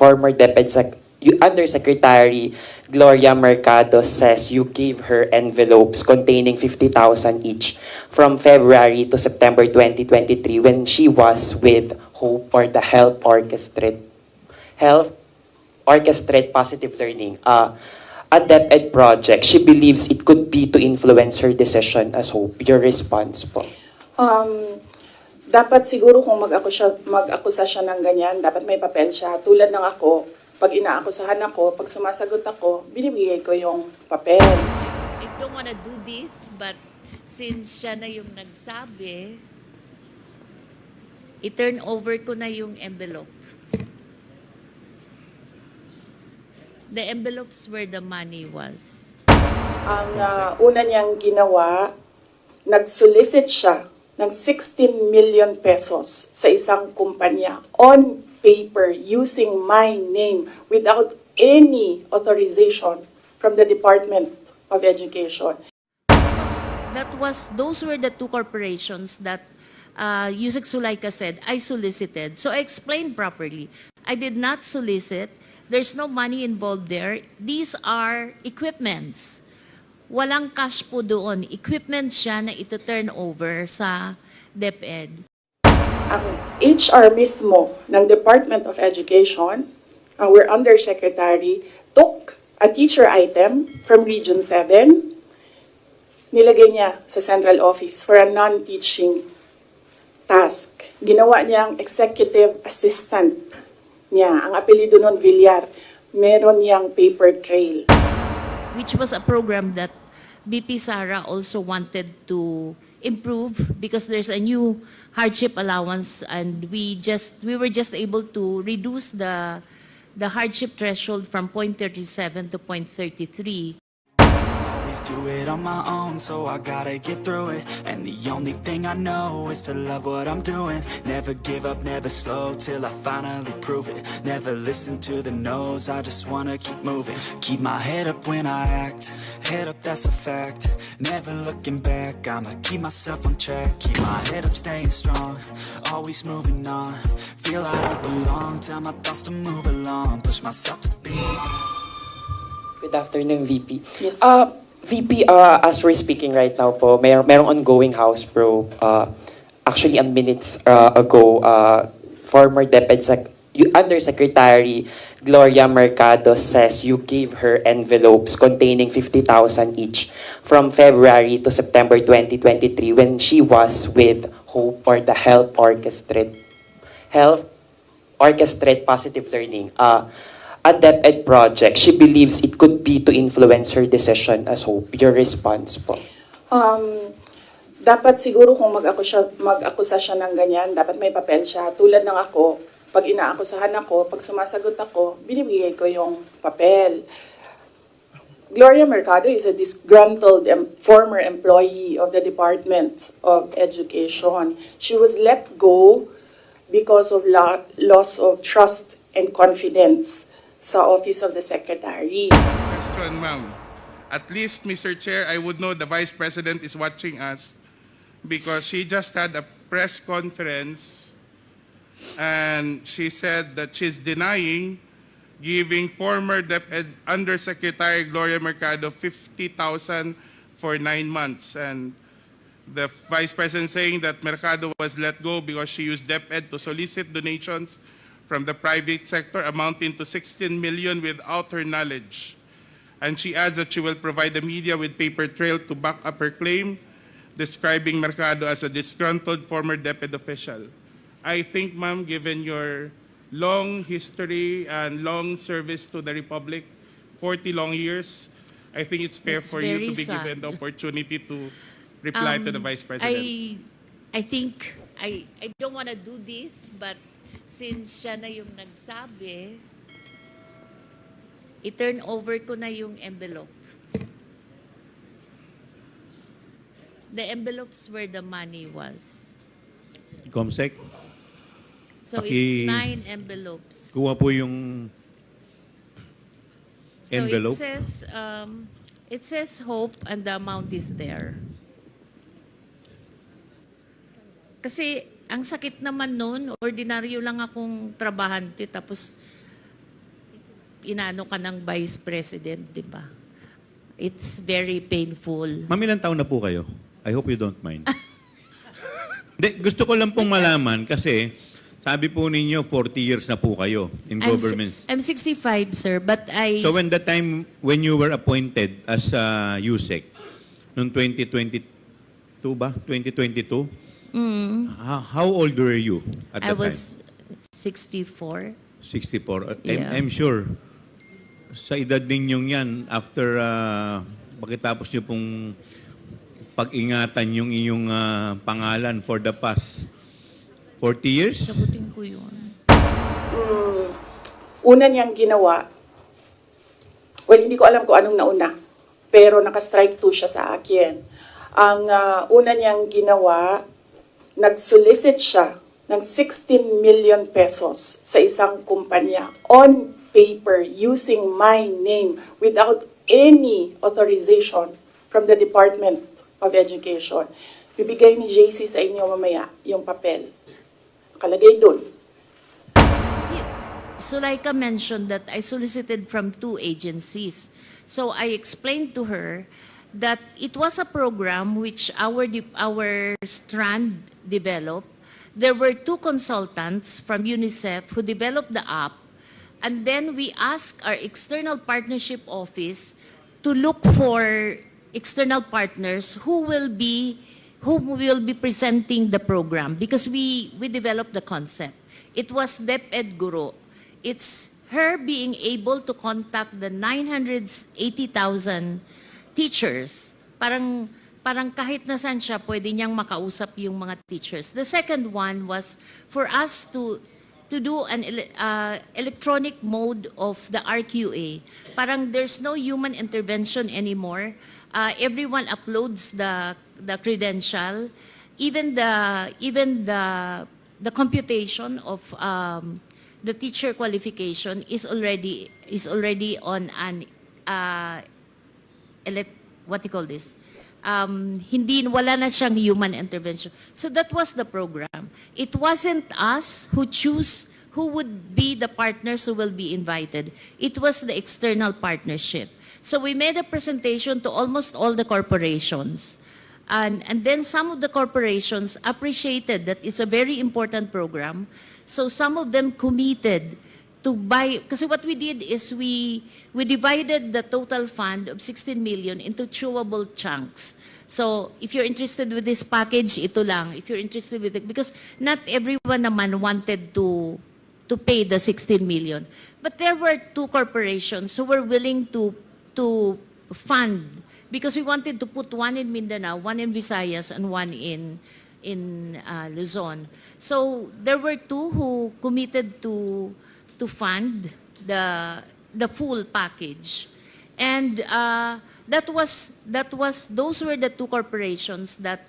former Undersecretary Gloria Mercado says you gave her envelopes containing 50,000 each from February to September 2023 when she was with Hope or the Health Orchestrate Positive Learning, a DepEd project. She believes it could be to influence her decision as Hope. Your response po? Dapat siguro kung mag-akusa siya ng ganyan, dapat may papel siya. Tulad ng ako, pag inaakusahan ako, pag sumasagot ako, binibigay ko yung papel. I don't wanna do this, but since siya na yung nagsabi, i-turn over ko na yung envelope. The envelopes where the money was. Ang una niyang ginawa, nag-solicit siya ng 16 million pesos sa isang kumpanya on paper using my name without any authorization from the Department of Education. Those were the two corporations that Yusek Sulaika said, I solicited. So I explained properly. I did not solicit. There's no money involved there. These are equipments. Walang cash po doon. Equipment siya na ito-turn over sa DepEd. Ang HR mismo ng Department of Education, our Undersecretary, took a teacher item from Region 7, nilagay niya sa central office for a non-teaching task. Ginawa niyang executive assistant niya. Ang apelido nun, Villar. Meron niyang paper trail. Which was a program that BP Sara also wanted to improve because there's a new hardship allowance and we were just able to reduce the hardship threshold from 0.37 to 0.33. Always do it on my own, so I gotta get through it. And the only thing I know is to love what I'm doing. Never give up, never slow, till I finally prove it. Never listen to the no's, I just wanna keep moving. Keep my head up when I act, head up, that's a fact. Never looking back, I'ma keep myself on track. Keep my head up, staying strong, always moving on. Feel I don't belong, tell my thoughts to move along. Push myself to be. Good afternoon, VP. Yes. VP, as we're speaking right now po, merong ongoing House probe. Actually, minutes ago, former Undersecretary Gloria Mercado says you gave her envelopes containing 50,000 each from February to September 2023 when she was with Hope or the Health Orchestrate Positive Learning, a DepEd project. She believes it could be to influence her decision as Hope. Your response po? Dapat siguro kung mag-akusa siya ng ganyan, dapat may papel siya. Tulad ng ako, pag inaakusahan ako, pag sumasagot ako, binibigay ko yung papel. Gloria Mercado is a disgruntled former employee of the Department of Education. She was let go because of loss of trust and confidence sa Office of the Secretary. Question, ma'am. At least, Mr. Chair, I would know the Vice President is watching us because she just had a press conference and she said that she's denying giving former DepEd Undersecretary Gloria Mercado 50,000 for 9 months. And the Vice President saying that Mercado was let go because she used DepEd to solicit donations from the private sector amounting to 16 million without her knowledge. And she adds that she will provide the media with paper trail to back up her claim, describing Mercado as a disgruntled former DepEd official. I think, ma'am, given your long history and long service to the Republic, 40 long years, I think it's fair for you to be given the opportunity to reply to the Vice President. I think, I don't want to do this, but since siya na yung nagsabi, i-turn over ko na yung envelope. The envelopes where the money was. Comsec, So it's 9 envelopes. kuha po yung envelope. So it says Hope and the amount is there. Kasi ang sakit naman nun, ordinaryo lang akong trabahante tapos inano ka ng Vice President, di ba? It's very painful. Ma'am, ilang taon na po kayo? I hope you don't mind. Gusto ko lang pong malaman kasi sabi po ninyo 40 years na po kayo in government. I'm 65, sir, but I... So when the time when you were appointed as USEC, noong 2022 ba? 2022? How old were you at I that time? was 64. 64. Yeah. I'm sure sa edad ninyong yan, after pagkatapos nyo pong pag-ingatan yung iyong pangalan for the past 40 years? Sagutin ko yun. Una niyang ginawa, well, hindi ko alam kung anong nauna, pero naka-strike 2 siya sa akin. Ang una niyang ginawa, nag-solicit siya ng 16 million pesos sa isang kumpanya on paper using my name without any authorization from the Department of Education. Bibigay ni JC sa inyo mamaya yung papel. Nakalagay doon. Sulaika mentioned that I solicited from 2 agencies. So I explained to her that it was a program which our strand developed. There were 2 consultants from UNICEF who developed the app, and then we asked our external partnership office to look for external partners who will be presenting the program, because we developed the concept. It was DepEd Guru. It's her being able to contact the 980,000 teachers. Parang kahit nasan siya, pwede niyang makausap yung mga teachers. The second one was for us to do an electronic mode of the RQA. Parang there's no human intervention anymore. Everyone uploads the credential. Even the computation of the teacher qualification is already on an what do you call this? Wala na siyang human intervention. So that was the program. It wasn't us who choose who would be the partners who will be invited. It was the external partnership. So we made a presentation to almost all the corporations. And then some of the corporations appreciated that it's a very important program. So some of them committed to buy, kasi what we did is we divided the total fund of 16 million into chewable chunks. So if you're interested with this package, ito lang. If you're interested with it, because not everyone naman wanted to pay the 16 million. But there were 2 corporations who were willing to fund, because we wanted to put one in Mindanao, one in Visayas, and one in Luzon. So there were 2 who committed to fund the full package, and those were the 2 corporations that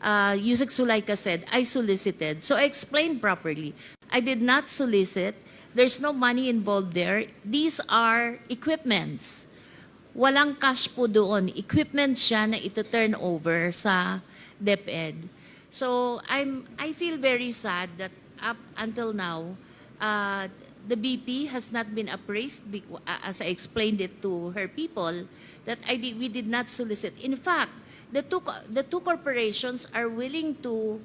Yusek Sulaika said I solicited. So I explained properly. I did not solicit. There's no money involved there. These are equipments. Walang cash po doon. Equipment siya na ito-turn over sa DepEd. So I feel very sad that up until now, the BP has not been appraised, as I explained it to her people, that we did not solicit. In fact, the two corporations are willing to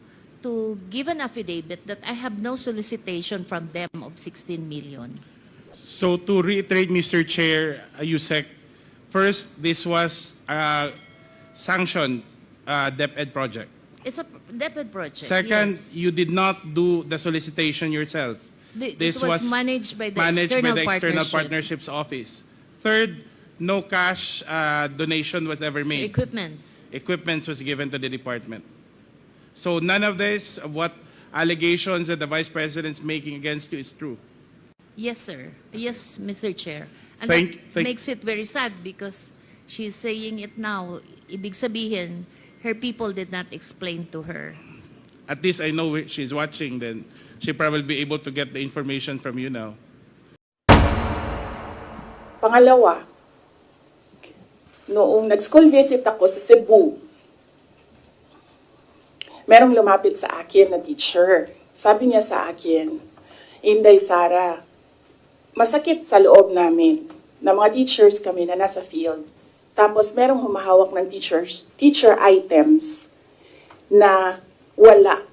give an affidavit that I have no solicitation from them of 16 million. So to reiterate, Mr. Chair, Yusek, first, this was a sanctioned DepEd project. It's a DepEd project. Second, yes. you did not do the solicitation yourself. This was managed by the External Partnerships Office. Third, no cash donation was ever So made. Equipment was given to the department. So none of this, what allegations that the Vice President's making against you is true. Yes, sir. Yes, Mr. Chair. And Thank- that makes it very sad because she's saying it now. Ibig sabihin, her people did not explain to her. At least I know she's watching, then she probably be able to get the information from you now. Pangalawa, noong nag-school visit ako sa Cebu, merong lumapit sa akin na teacher. Sabi niya sa akin, Inday Sara, masakit sa loob namin na mga teachers kami na nasa field. Tapos merong humahawak ng teacher items na wala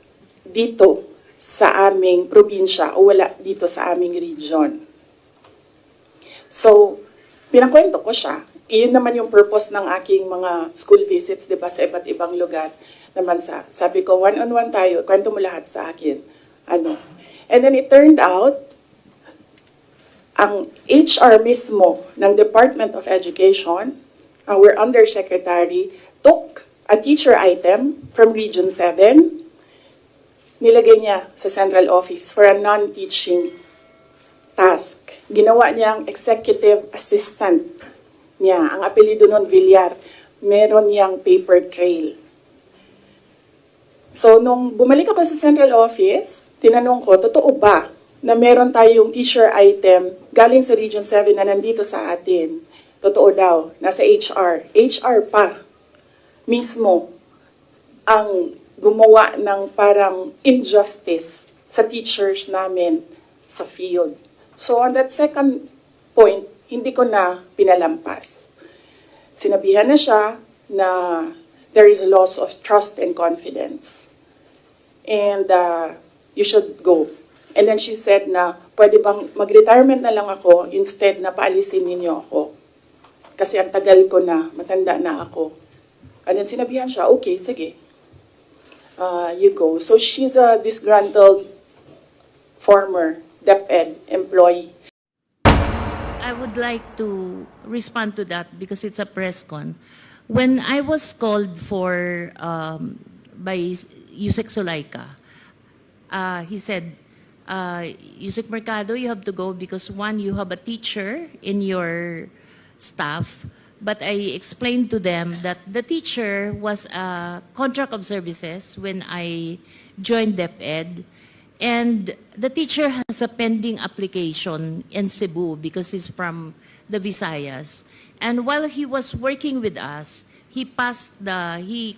dito sa aming probinsya o wala dito sa aming region. So, pinakwento ko siya. Iyon naman yung purpose ng aking mga school visits, di ba, sa iba't ibang lugar naman sabi ko, one-on-one tayo, kwento mo lahat sa akin. Ano? And then it turned out, ang HR mismo ng Department of Education, our undersecretary, took a teacher item from Region 7, nilagay niya sa central office for a non-teaching task. Ginawa niyang executive assistant niya. Ang apelido nun, Villar. Meron niyang paper trail. So, nung bumalik ako sa central office, tinanong ko, totoo ba na meron tayong teacher item galing sa Region 7 na nandito sa atin? Totoo daw, nasa HR. HR pa mismo ang gumawa ng parang injustice sa teachers namin sa field. So on that second point, hindi ko na pinalampas. Sinabihan na siya na there is loss of trust and confidence. And you should go. And then she said na, pwede bang mag-retirement na lang ako instead na paalisin ninyo ako. Kasi ang tagal ko na, matanda na ako. And then sinabihan siya, okay, sige. You go. So she's a disgruntled former DepEd employee. I would like to respond to that because it's a press con. When I was called for by Yusek Sulaika, he said, Yusek Mercado, you have to go because one, you have a teacher in your staff. But I explained to them that the teacher was a contract of services when I joined DepEd. And the teacher has a pending application in Cebu because he's from the Visayas. And while he was working with us, he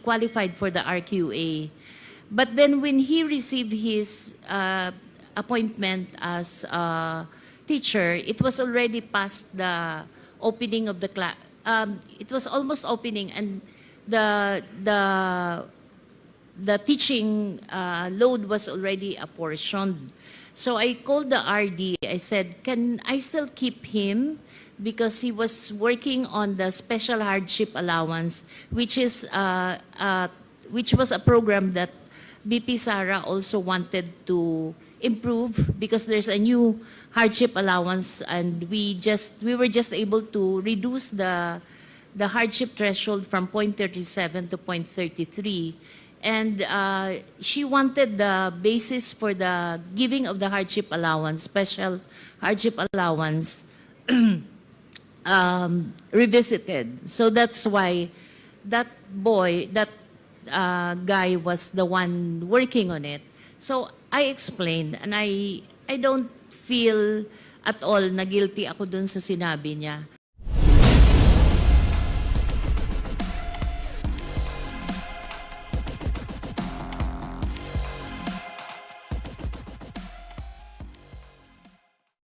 qualified for the RQA. But then when he received his appointment as a teacher, it was already past the opening of the class. It was almost opening, and the teaching load was already apportioned. So I called the RD. I said, can I still keep him? Because he was working on the special hardship allowance, which was a program that BP Sara also wanted to improve because there's a new hardship allowance, and we were just able to reduce the hardship threshold from 0.37 to 0.33. And she wanted the basis for the giving of the hardship allowance, special hardship allowance, revisited. So that's why that guy was the one working on it. So I explained, and I don't feel at all na guilty ako dun sa sinabi niya.